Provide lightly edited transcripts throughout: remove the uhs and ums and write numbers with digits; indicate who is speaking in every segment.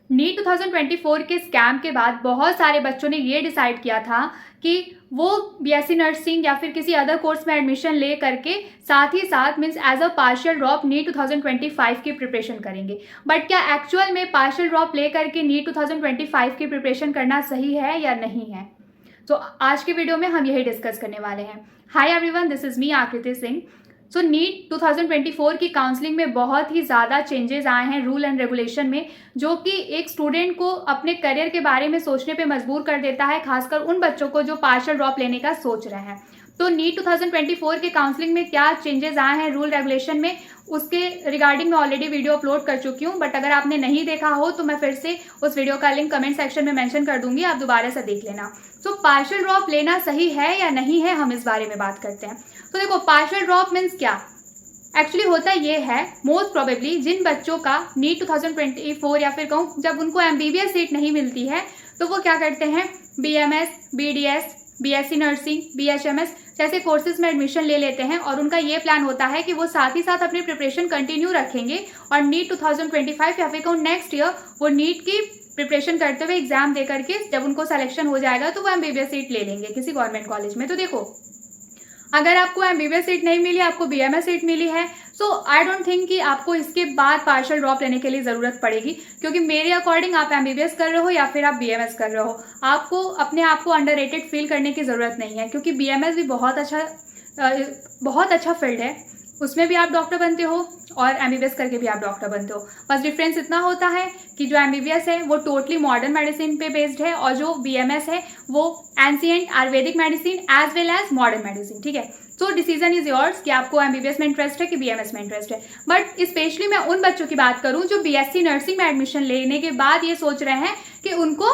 Speaker 1: NEET 2024 के scam के बाद बहुत सारे बच्चों ने ये डिसाइड किया था कि वो बीएससी नर्सिंग या फिर किसी अदर कोर्स में एडमिशन ले करके साथ ही साथ means as a partial drop NEET 2025 की प्रिपरेशन करेंगे। बट क्या एक्चुअल में पार्शियल ड्रॉप ले करके नीट 2025 की प्रिपरेशन करना सही है या नहीं है? तो आज के वीडियो में हम यही डिस्कस करने वाले हैं। Hi everyone, this is me आकृति सिंह। सो नीट 2024 की काउंसलिंग में बहुत ही ज़्यादा चेंजेस आए हैं रूल एंड रेगुलेशन में, जो कि एक स्टूडेंट को अपने करियर के बारे में सोचने पे मजबूर कर देता है, खासकर उन बच्चों को जो पार्शियल ड्रॉप लेने का सोच रहे हैं। तो नीट 2024 के काउंसलिंग में क्या चेंजेस आए हैं रूल रेगुलेशन में, उसके रिगार्डिंग मैं ऑलरेडी वीडियो अपलोड कर चुकी हूँ। बट अगर आपने नहीं देखा हो तो मैं फिर से उस वीडियो का लिंक कमेंट सेक्शन में मेंशन कर दूंगी, आप दोबारा से देख लेना। तो पार्शियल ड्रॉप लेना सही है या नहीं है, हम इस बारे में बात करते हैं। तो देखो, पार्शियल ड्रॉप मीन्स क्या एक्चुअली होता ये है, मोस्ट प्रोबेबली जिन बच्चों का नीट 2024 या फिर कहूँ जब उनको एमबीबीएस सीट नहीं मिलती है तो वो क्या करते हैं, BMS, BDS, BSc nursing, BHMS जैसे कोर्सेज में एडमिशन ले लेते हैं और उनका ये प्लान होता है कि वो साथ ही साथ अपनी प्रिपरेशन कंटिन्यू रखेंगे और नीट 2025 या फिर कहूँ नेक्स्ट ईयर वो नीट की प्रिपरेशन करते हुए एग्जाम दे करके जब उनको सिलेक्शन हो जाएगा तो वो एमबीबीएस सीट ले लेंगे किसी गवर्नमेंट कॉलेज में। तो देखो, अगर आपको एमबीबीएस सीट नहीं मिली, आपको बीएमएस सीट मिली है, सो आई डोंट थिंक कि आपको इसके बाद पार्शियल ड्रॉप लेने के लिए ज़रूरत पड़ेगी, क्योंकि मेरे अकॉर्डिंग आप एमबीबीएस कर रहे हो या फिर आप बीएमएस कर रहे हो, आपको अपने आप को अंडररेटेड फील करने की ज़रूरत नहीं है, क्योंकि बीएमएस भी बहुत अच्छा फील्ड है। उसमें भी आप डॉक्टर बनते हो और एमबीबीएस करके भी आप डॉक्टर बनते हो। बस डिफरेंस इतना होता है कि जो एमबीबीएस है वो टोटली मॉडर्न मेडिसिन पे बेस्ड है और जो बीएमएस है वो ancient ayurvedic medicine as well as modern medicine. ठीक है, सो डिसीजन इज योर्स कि आपको एमबीबीएस में इंटरेस्ट है कि बीएमएस में इंटरेस्ट है। बट स्पेशली मैं उन बच्चों की बात करूं जो बीएससी नर्सिंग में एडमिशन लेने के बाद ये सोच रहे हैं कि उनको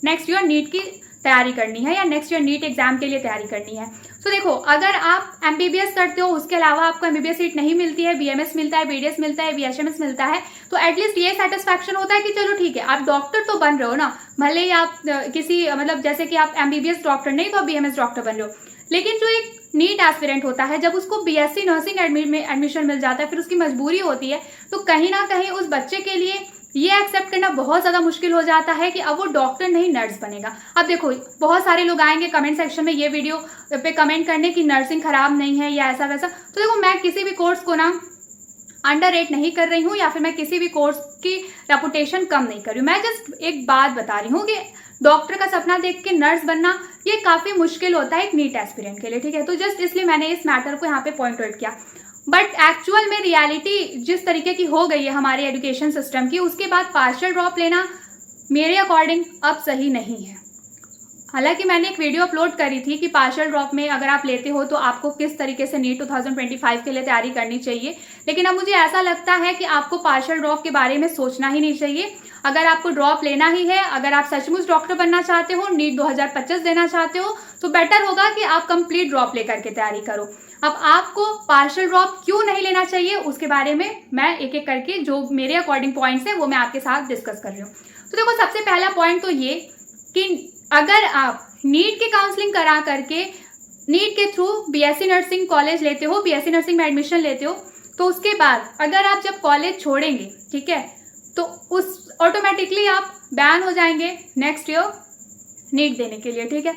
Speaker 1: नेक्स्ट ईयर नीट की तैयारी करनी है या नेक्स्ट ईयर नीट एग्जाम के लिए तैयारी करनी है। तो देखो, अगर आप एमबीबीएस करते हो, उसके अलावा आपको एमबीबीएस सीट नहीं मिलती है, बीएमएस मिलता है, बीडीएस मिलता है, बीएचएमएस मिलता है, तो एटलीस्ट ये सेटिस्फैक्शन होता है कि चलो ठीक है, आप डॉक्टर तो बन रहे हो ना, भले ही आप किसी मतलब जैसे कि आप एमबीबीएस डॉक्टर नहीं तो आप बीएमएस डॉक्टर बन रहे हो। लेकिन जो एक नीट एस्पिरेंट होता है, जब उसको बीएससी नर्सिंग में एडमिशन मिल जाता है, फिर उसकी मजबूरी होती है, तो कहीं ना कहीं उस बच्चे के लिए ये एक्सेप्ट करना बहुत ज़्यादा मुश्किल हो जाता है कि अब वो डॉक्टर नहीं नर्स बनेगा। अब देखो, बहुत सारे लोग आएंगे कमेंट सेक्शन में ये वीडियो पे कमेंट करने की नर्सिंग खराब नहीं है या ऐसा वैसा। तो देखो, मैं किसी भी कोर्स को ना अंडररेट नहीं कर रही हूँ या फिर मैं किसी भी कोर्स की रेपुटेशन कम नहीं कर रही हूँ। मैं जस्ट एक बात बता रही हूँ कि डॉक्टर का सपना देख के नर्स बनना ये काफ़ी मुश्किल होता है एक नीट एस्पिरेंट के लिए। ठीक है, तो जस्ट इसलिए मैंने इस मैटर को यहाँ पे पॉइंट आउट किया। बट एक्चुअल में रियलिटी जिस तरीके की हो गई है हमारे एजुकेशन सिस्टम की, उसके बाद पार्शियल ड्रॉप लेना मेरे अकॉर्डिंग अब सही नहीं है। हालांकि मैंने एक वीडियो अपलोड करी थी कि पार्शियल ड्रॉप में अगर आप लेते हो तो आपको किस तरीके से नीट 2025 के लिए तैयारी करनी चाहिए, लेकिन अब मुझे ऐसा लगता है कि आपको पार्शियल ड्रॉप के बारे में सोचना ही नहीं चाहिए। अगर आपको ड्रॉप लेना ही है, अगर आप सचमुच डॉक्टर बनना चाहते हो, नीट 2025 देना चाहते हो, तो बेटर होगा कि आप कंप्लीट ड्रॉप लेकर के तैयारी करो। अब आपको पार्शियल ड्रॉप क्यों नहीं लेना चाहिए उसके बारे में मैं एक एक करके जो मेरे अकॉर्डिंग पॉइंट्स हैं वो मैं आपके साथ डिस्कस कर रही हूँ। तो देखो, सबसे पहला पॉइंट तो ये कि अगर आप नीट की काउंसलिंग करा करके नीट के थ्रू बीएससी नर्सिंग कॉलेज लेते हो, बीएससी नर्सिंग में एडमिशन लेते हो, तो उसके बाद अगर आप जब कॉलेज छोड़ेंगे, ठीक है, तो उस ऑटोमेटिकली आप बैन हो जाएंगे नेक्स्ट ईयर नीट देने के लिए। ठीक है,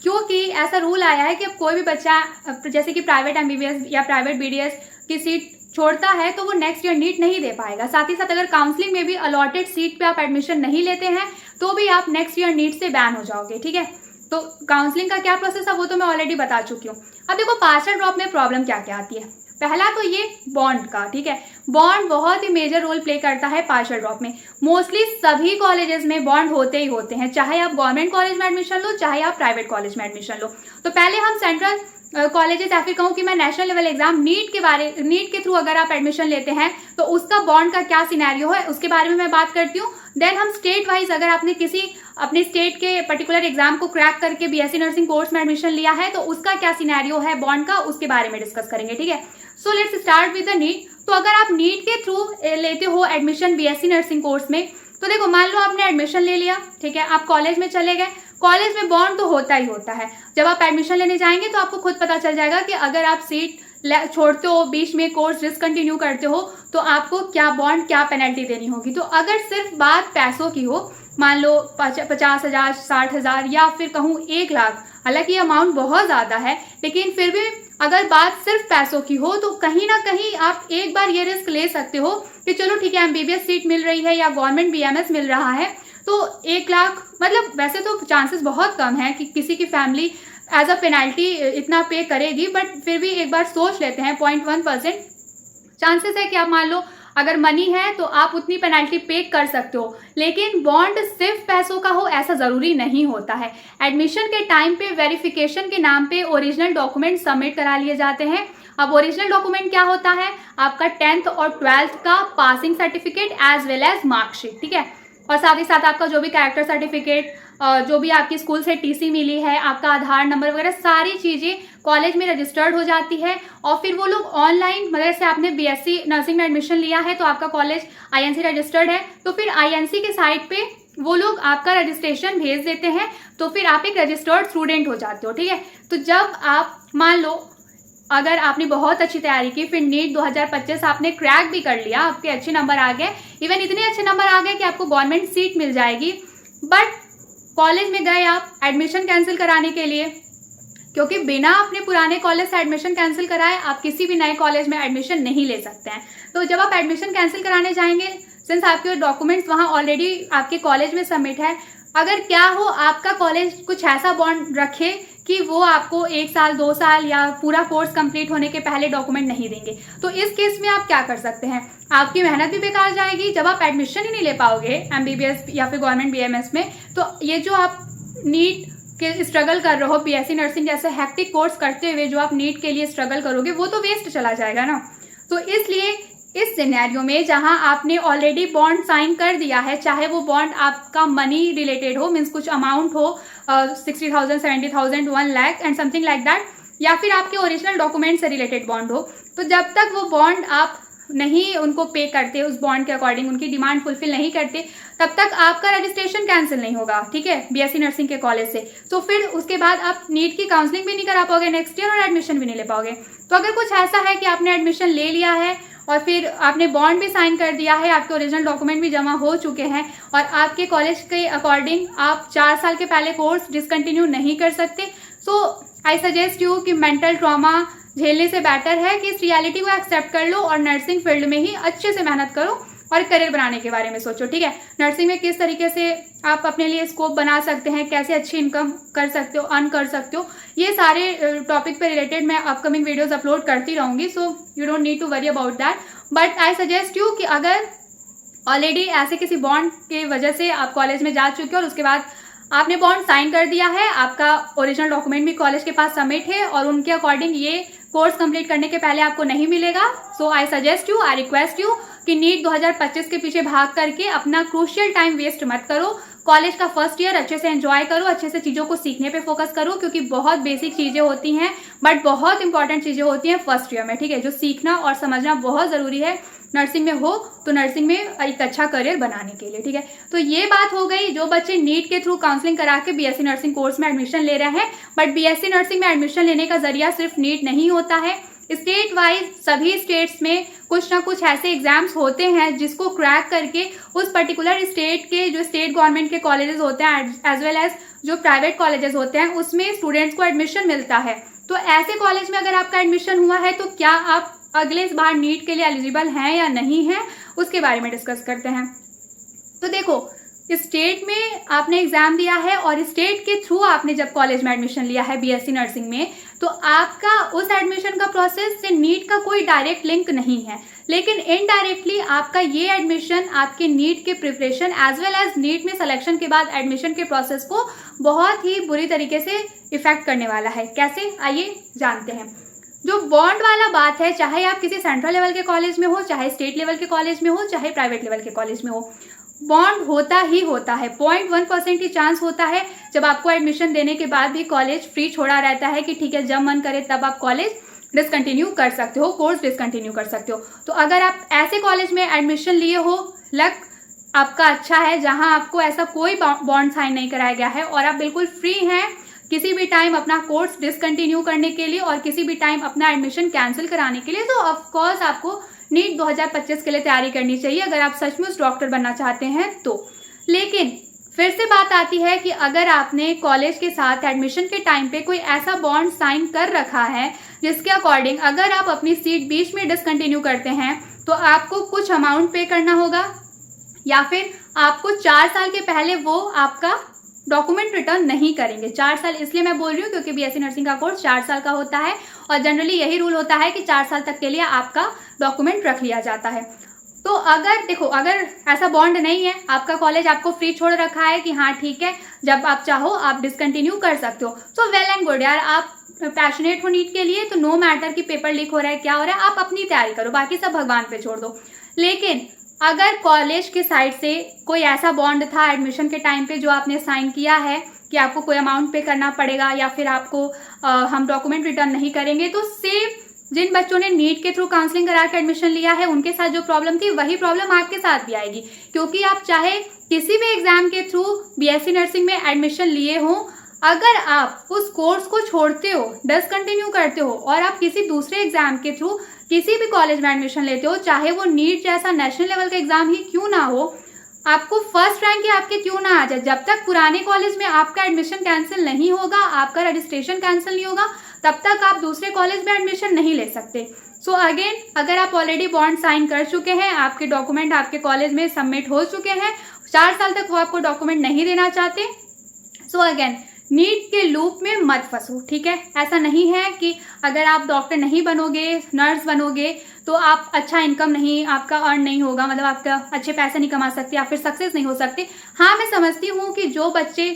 Speaker 1: क्योंकि ऐसा रूल आया है कि अब कोई भी बच्चा जैसे कि प्राइवेट एमबीबीएस या प्राइवेट बीडीएस की सीट छोड़ता है तो वो नेक्स्ट ईयर नीट नहीं दे पाएगा। साथ ही साथ अगर काउंसलिंग में भी अलॉटेड सीट पे आप एडमिशन नहीं लेते हैं तो भी आप नेक्स्ट ईयर नीट से बैन हो जाओगे। ठीक है, तो काउंसलिंग का क्या प्रोसेस है वो तो मैं ऑलरेडी बता चुकी हूँ। अब देखो, पार्शियल ड्रॉप में प्रॉब्लम क्या क्या आती है। पहला तो ये बॉन्ड का, ठीक है, बॉन्ड बहुत ही मेजर रोल प्ले करता है पार्शियल ड्रॉप में। मोस्टली सभी कॉलेजेस में बॉन्ड होते ही होते हैं, चाहे आप गवर्नमेंट कॉलेज में एडमिशन लो, चाहे आप प्राइवेट कॉलेज में एडमिशन लो। तो पहले हम सेंट्रल कॉलेजेस या फिर कहूँ कि मैं नेशनल लेवल एग्जाम नीट के थ्रू अगर आप एडमिशन लेते हैं तो उसका बॉन्ड का क्या सिनेरियो है उसके बारे में मैं बात करती हूँ। देन हम स्टेट वाइज अगर आपने किसी अपने स्टेट के पर्टिकुलर एग्जाम को क्रैक करके बीएससी नर्सिंग कोर्स में एडमिशन लिया है तो उसका क्या सिनेरियो है बॉन्ड का, उसके बारे में डिस्कस करेंगे। ठीक है, so let's start with the NEET. तो अगर आप नीट के थ्रू लेते हो एडमिशन बीएससी नर्सिंग कोर्स में, तो देखो, मान लो आपने एडमिशन ले लिया, ठीक है, आप कॉलेज में चले गए। कॉलेज में बॉन्ड तो होता ही होता है। जब आप एडमिशन लेने जाएंगे तो आपको खुद पता चल जाएगा कि अगर आप सीट छोड़ते हो, बीच में कोर्स डिसकंटिन्यू करते हो, तो आपको क्या बॉन्ड, क्या पेनल्टी देनी होगी। तो अगर सिर्फ बात पैसों की हो, मान लो 50,000, 60,000 या फिर कहूँ 1,00,000, हालांकि अमाउंट बहुत ज़्यादा है, लेकिन फिर भी अगर बात सिर्फ पैसों की हो तो कहीं ना कहीं आप एक बार ये रिस्क ले सकते हो कि चलो ठीक है, MBBS सीट मिल रही है या गवर्नमेंट BMS मिल रहा है, तो 1,00,000 मतलब वैसे तो चांसेस बहुत कम है कि किसी की फैमिली एज अ पेनल्टी इतना पे करेगी, बट फिर भी एक बार सोच लेते हैं, 0.1% चांसेस है कि आप मान लो अगर मनी है तो आप उतनी पेनल्टी पे कर सकते हो। लेकिन बॉन्ड सिर्फ पैसों का हो ऐसा ज़रूरी नहीं होता है। एडमिशन के टाइम पे वेरिफिकेशन के नाम पे ओरिजिनल डॉक्यूमेंट सबमिट करा लिए जाते हैं। अब ओरिजिनल डॉक्यूमेंट क्या होता है, आपका 10th और 12th का passing certificate as well as marksheet, ठीक है, और साथ ही साथ आपका जो भी कैरेक्टर सर्टिफिकेट, जो भी आपकी स्कूल से TC मिली है, आपका आधार नंबर वगैरह सारी चीज़ें कॉलेज में रजिस्टर्ड हो जाती है। और फिर वो लोग ऑनलाइन, मतलब जैसे आपने BSc नर्सिंग में एडमिशन लिया है तो आपका कॉलेज INC रजिस्टर्ड है, तो फिर INC के साइट पे वो लोग आपका रजिस्ट्रेशन भेज देते हैं, तो फिर आप एक रजिस्टर्ड स्टूडेंट हो जाते हो, ठीक है। तो जब आप मान लो अगर आपने बहुत अच्छी तैयारी की, फिर नीट 2025 आपने क्रैक भी कर लिया, आपके अच्छे नंबर आ गए, इवन इतने अच्छे नंबर आ गए कि आपको गवर्नमेंट सीट मिल जाएगी, बट कॉलेज में गए आप एडमिशन कैंसिल कराने के लिए, क्योंकि बिना अपने पुराने कॉलेज से एडमिशन कैंसिल कराए आप किसी भी नए कॉलेज में एडमिशन नहीं ले सकते हैं। तो जब आप एडमिशन कैंसिल कराने जाएंगे, सिंस आपके डॉक्यूमेंट्स वहाँ ऑलरेडी आपके कॉलेज में सबमिट है, अगर क्या हो आपका कॉलेज कुछ ऐसा बॉन्ड रखे कि वो आपको 1 साल 2 साल या पूरा कोर्स कंप्लीट होने के पहले डॉक्यूमेंट नहीं देंगे, तो इस केस में आप क्या कर सकते हैं, आपकी मेहनत भी बेकार जाएगी। जब आप एडमिशन ही नहीं ले पाओगे MBBS या फिर गवर्नमेंट BMS में, तो ये जो आप नीट के स्ट्रगल कर रहे हो, BSc नर्सिंग जैसे हैक्टिक कोर्स करते हुए जो आप नीट के लिए स्ट्रगल करोगे, वो तो वेस्ट चला जाएगा ना। तो इसलिए इस सिनेरियो में जहां आपने ऑलरेडी बॉन्ड साइन कर दिया है, चाहे वो बॉन्ड आपका मनी रिलेटेड हो, मीन्स कुछ अमाउंट हो, 60,000, 70,000, 1,00,000 एंड समथिंग लाइक दैट, या फिर आपके ओरिजिनल डॉक्यूमेंट से रिलेटेड बॉन्ड हो, तो जब तक वो बॉन्ड आप नहीं उनको पे करते, उस बॉन्ड के अकॉर्डिंग उनकी डिमांड फुलफिल नहीं करते, तब तक आपका रजिस्ट्रेशन कैंसिल नहीं होगा, ठीक है, BSc नर्सिंग के कॉलेज से। तो फिर उसके बाद आप नीट की काउंसलिंग भी नहीं करा पाओगे नेक्स्ट ईयर, और एडमिशन भी नहीं ले पाओगे। तो अगर कुछ ऐसा है कि आपने एडमिशन ले लिया है और फिर आपने बॉन्ड भी साइन कर दिया है, आपके ओरिजिनल डॉक्यूमेंट भी जमा हो चुके हैं, और आपके कॉलेज के अकॉर्डिंग आप 4 साल के पहले कोर्स डिसकंटिन्यू नहीं कर सकते, सो आई सजेस्ट यू कि मेंटल ट्रॉमा झेलने से बेटर है कि इस रियलिटी को एक्सेप्ट कर लो और नर्सिंग फील्ड में ही अच्छे से मेहनत करो और करियर बनाने के बारे में सोचो, ठीक है। नर्सिंग में किस तरीके से आप अपने लिए स्कोप बना सकते हैं, कैसे अच्छी इनकम कर सकते हो, अर्न कर सकते हो, ये सारे टॉपिक पे रिलेटेड मैं अपकमिंग वीडियोस अपलोड करती रहूँगी, so you don't need to worry about that. But I suggest you कि अगर ऑलरेडी ऐसे किसी बॉन्ड की वजह से आप कॉलेज में जा चुके हो और उसके बाद आपने बॉन्ड साइन कर दिया है, आपका ओरिजिनल डॉक्यूमेंट भी कॉलेज के पास सबमिट है और उनके अकॉर्डिंग ये कोर्स कंप्लीट करने के पहले आपको नहीं मिलेगा, so I suggest you, I request you कि नीट 2025 के पीछे भाग करके अपना क्रूशियल टाइम वेस्ट मत करो। कॉलेज का फर्स्ट ईयर अच्छे से एंजॉय करो, अच्छे से चीज़ों को सीखने पे फोकस करो, क्योंकि बहुत बेसिक चीज़ें होती हैं बट बहुत इंपॉर्टेंट चीज़ें होती हैं फर्स्ट ईयर में, ठीक है, जो सीखना और समझना बहुत ज़रूरी है नर्सिंग में हो तो नर्सिंग में एक अच्छा करियर बनाने के लिए, ठीक है। तो ये बात हो गई जो बच्चे नीट के थ्रू काउंसलिंग करा के BSc नर्सिंग कोर्स में एडमिशन ले रहे हैं, बट BSc नर्सिंग में एडमिशन लेने का जरिया सिर्फ नीट नहीं होता है। स्टेट वाइज सभी स्टेट्स में कुछ ना कुछ ऐसे एग्जाम्स होते हैं जिसको क्रैक करके उस पर्टिकुलर स्टेट के जो स्टेट गवर्नमेंट के कॉलेजेस होते हैं एज वेल एज जो प्राइवेट कॉलेजेस होते हैं उसमें स्टूडेंट्स को एडमिशन मिलता है। तो ऐसे कॉलेज में अगर आपका एडमिशन हुआ है तो क्या आप अगले बार नीट के लिए एलिजिबल हैं या नहीं हैं, उसके बारे में डिस्कस करते हैं। तो देखो, स्टेट में आपने एग्जाम दिया है और स्टेट के थ्रू आपने जब कॉलेज में एडमिशन लिया है BSc नर्सिंग में, तो आपका उस एडमिशन का प्रोसेस से नीट का कोई डायरेक्ट लिंक नहीं है, लेकिन इनडायरेक्टली आपका ये एडमिशन आपके नीट के preparation as well as NEET में सिलेक्शन के बाद एडमिशन के प्रोसेस को बहुत ही बुरी तरीके से इफेक्ट करने वाला है। कैसे, आइए जानते हैं। जो बॉन्ड वाला बात है, चाहे आप किसी सेंट्रल लेवल के कॉलेज में हो, चाहे स्टेट लेवल के कॉलेज में हो, चाहे प्राइवेट लेवल के कॉलेज में हो, बॉन्ड होता ही होता है। 0.1% ही चांस होता है जब आपको एडमिशन देने के बाद भी कॉलेज फ्री छोड़ा रहता है कि ठीक है जब मन करे तब आप कॉलेज डिसकंटिन्यू कर सकते हो, कोर्स डिसकंटिन्यू कर सकते हो। तो अगर आप ऐसे कॉलेज में एडमिशन लिए हो, लक आपका अच्छा है जहां आपको ऐसा कोई बॉन्ड साइन नहीं कराया गया है और आप बिल्कुल फ्री हैं किसी भी टाइम अपना कोर्स डिसकंटिन्यू करने के लिए और किसी भी टाइम अपना एडमिशन कैंसिल कराने के लिए। तो ऑफकोर्स आपको नीट 2025 के लिए तैयारी करनी चाहिए अगर आप सचमुच डॉक्टर बनना चाहते हैं तो। लेकिन फिर से बात आती है कि अगर आपने कॉलेज के साथ एडमिशन के टाइम पे कोई ऐसा बॉन्ड साइन कर रखा है जिसके अकॉर्डिंग अगर आप अपनी सीट बीच में डिसकंटिन्यू करते हैं तो आपको कुछ अमाउंट पे करना होगा, या फिर आपको 4 साल के पहले वो आपका डॉक्यूमेंट रिटर्न नहीं करेंगे। 4 साल इसलिए मैं बोल रही हूँ क्योंकि बीएससी नर्सिंग का कोर्स 4 साल का होता है और जनरली यही रूल होता है कि 4 साल तक के लिए आपका डॉक्यूमेंट रख लिया जाता है। तो अगर देखो, अगर ऐसा बॉन्ड नहीं है, आपका कॉलेज आपको फ्री छोड़ रखा है कि हाँ ठीक है जब आप चाहो आप डिसकंटिन्यू कर सकते हो, सो वेल एंड गुड यार, आप पैशनेट हो नीट के लिए तो नो मैटर कि पेपर लीक हो रहा है क्या हो रहा है, आप अपनी तैयारी करो, बाकी सब भगवान पे छोड़ दो। लेकिन अगर कॉलेज के साइड से कोई ऐसा बॉन्ड था एडमिशन के टाइम पे जो आपने साइन किया है कि आपको कोई अमाउंट पे करना पड़ेगा या फिर आपको हम डॉक्यूमेंट रिटर्न नहीं करेंगे, तो सेम जिन बच्चों ने नीट के थ्रू काउंसलिंग करा के एडमिशन लिया है उनके साथ जो प्रॉब्लम थी वही प्रॉब्लम आपके साथ भी आएगी। क्योंकि आप चाहे किसी भी एग्जाम के थ्रू बीएससी नर्सिंग में एडमिशन लिए हो, अगर आप उस कोर्स को छोड़ते हो, डिसकंटिन्यू करते हो और आप किसी दूसरे एग्जाम के थ्रू किसी भी कॉलेज में एडमिशन लेते हो, चाहे वो नीट जैसा नेशनल लेवल का एग्जाम ही क्यों ना हो, आपको फर्स्ट रैंक ही आपके क्यों ना आ जाए, जब तक पुराने कॉलेज में आपका एडमिशन कैंसिल नहीं होगा, आपका रजिस्ट्रेशन कैंसिल नहीं होगा, तब तक आप दूसरे कॉलेज में एडमिशन नहीं ले सकते। सो अगेन, अगर आप ऑलरेडी बॉन्ड साइन कर चुके हैं, आपके डॉक्यूमेंट आपके कॉलेज में सबमिट हो चुके हैं, 4 साल तक वो आपको डॉक्यूमेंट नहीं देना चाहते, सो अगेन नीट के लूप में मत फंसो, ठीक है। ऐसा नहीं है कि अगर आप डॉक्टर नहीं बनोगे, नर्स बनोगे तो आप अच्छा इनकम नहीं, आपका अर्न नहीं होगा, मतलब आपका अच्छे पैसे नहीं कमा सकते या फिर सक्सेस नहीं हो सकते। हाँ, मैं समझती हूँ कि जो बच्चे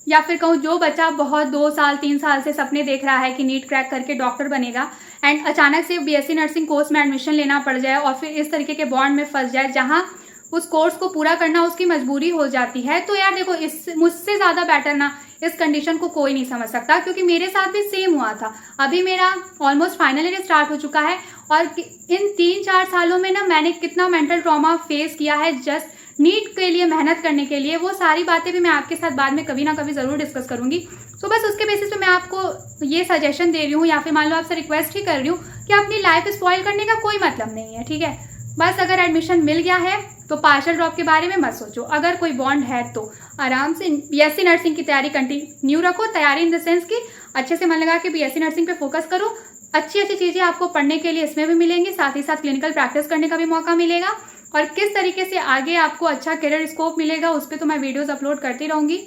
Speaker 1: या फिर कहूँ जो बच्चा बहुत 2 साल 3 साल से सपने देख रहा है कि नीट क्रैक करके डॉक्टर बनेगा एंड अचानक से बीएससी नर्सिंग कोर्स में एडमिशन लेना पड़ जाए और फिर इस तरीके के बॉन्ड में फंस जाए जहाँ उस कोर्स को पूरा करना उसकी मजबूरी हो जाती है, तो यार देखो, इस मुझसे ज़्यादा बेटर ना इस कंडीशन को कोई नहीं समझ सकता, क्योंकि मेरे साथ भी सेम हुआ था। अभी मेरा ऑलमोस्ट फाइनल ईयर स्टार्ट हो चुका है और इन 3-4 सालों में ना मैंने कितना मेंटल ट्रॉमा फेस किया है जस्ट नीट के लिए मेहनत करने के लिए, वो सारी बातें भी मैं आपके साथ बाद में कभी ना कभी ज़रूर डिस्कस करूंगी। सो बस उसके बेसिस पे मैं आपको ये सजेशन दे रही हूँ या फिर मान लो आपसे रिक्वेस्ट ही कर रही हूँ कि अपनी लाइफ स्पॉइल करने का कोई मतलब नहीं है, ठीक है। बस अगर एडमिशन मिल गया है तो पार्शियल ड्रॉप के बारे में मत सोचो, अगर कोई बॉन्ड है तो आराम से बीएससी नर्सिंग की तैयारी कंटिन्यू रखो। तैयारी इन द सेंस कि अच्छे से मन लगा के बीएससी नर्सिंग पे फोकस करो, अच्छी अच्छी चीज़ें आपको पढ़ने के लिए इसमें भी मिलेंगी, साथ ही साथ क्लिनिकल प्रैक्टिस करने का भी मौका मिलेगा और किस तरीके से आगे आपको अच्छा करियर स्कोप मिलेगा उस पर तो मैं वीडियोज़ अपलोड करती रहूँगी।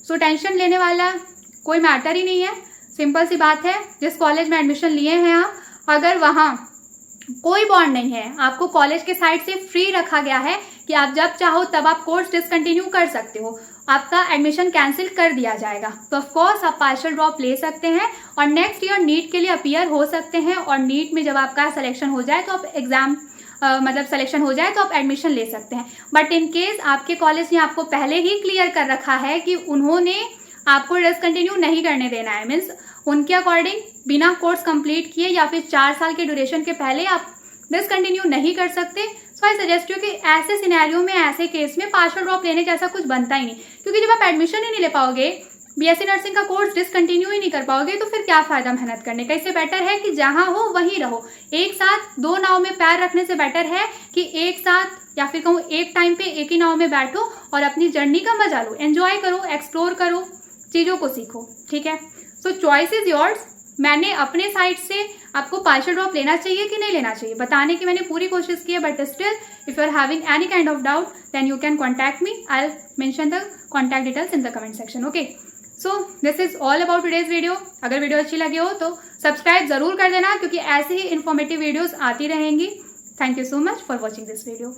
Speaker 1: सो टेंशन लेने वाला कोई मैटर ही नहीं है, सिंपल सी बात है। जिस कॉलेज में एडमिशन लिए हैं आप, अगर वहाँ कोई बॉन्ड नहीं है, आपको कॉलेज के साइड से फ्री रखा गया है कि आप जब चाहो तब आप कोर्स डिसकंटिन्यू कर सकते हो, आपका एडमिशन कैंसिल कर दिया जाएगा, तो ऑफ कोर्स आप पार्शियल ड्रॉप ले सकते हैं और नेक्स्ट ईयर नीट के लिए अपीयर हो सकते हैं और नीट में जब आपका सिलेक्शन हो जाए तो आप एग्जाम मतलब सिलेक्शन हो जाए तो आप एडमिशन ले सकते हैं। बट इन केस आपके कॉलेज ने आपको पहले ही क्लियर कर रखा है कि उन्होंने आपको डिसकंटिन्यू नहीं करने देना है, मीन्स उनके अकॉर्डिंग बिना कोर्स कंप्लीट किए या फिर 4 साल के ड्यूरेशन के पहले आप डिसकंटिन्यू नहीं कर सकते। सो आई सजेस्ट यू कि ऐसे सिनेरियो में, ऐसे केस में पार्शियल ड्रॉप लेने जैसा कुछ बनता ही नहीं, क्योंकि जब आप एडमिशन ही नहीं ले पाओगे, बीएससी नर्सिंग का कोर्स डिसकंटिन्यू ही नहीं कर पाओगे, तो फिर क्या फायदा मेहनत करने का। इससे बेटर है कि जहां हो वहीं रहो। एक साथ 2 नाव में पैर रखने से बेटर है कि एक साथ या फिर कहूँ एक टाइम पे एक ही नाव में बैठो और अपनी जर्नी का मजा लो, एंजॉय करो, एक्सप्लोर करो, चीज़ों को सीखो, ठीक है। सो चॉइस इज योर्स। मैंने अपने साइड से आपको पार्शियल ड्रॉप लेना चाहिए कि नहीं लेना चाहिए बताने की मैंने पूरी कोशिश की है, but still if you are having any kind of doubt then you can contact me. I will mention the contact details in the comment section, okay. So this is all about today's video. अगर video अच्छी लगी हो तो subscribe जरूर कर देना, क्योंकि ऐसे ही इन्फॉर्मेटिव वीडियोज आती रहेंगी। Thank you so much for watching this video.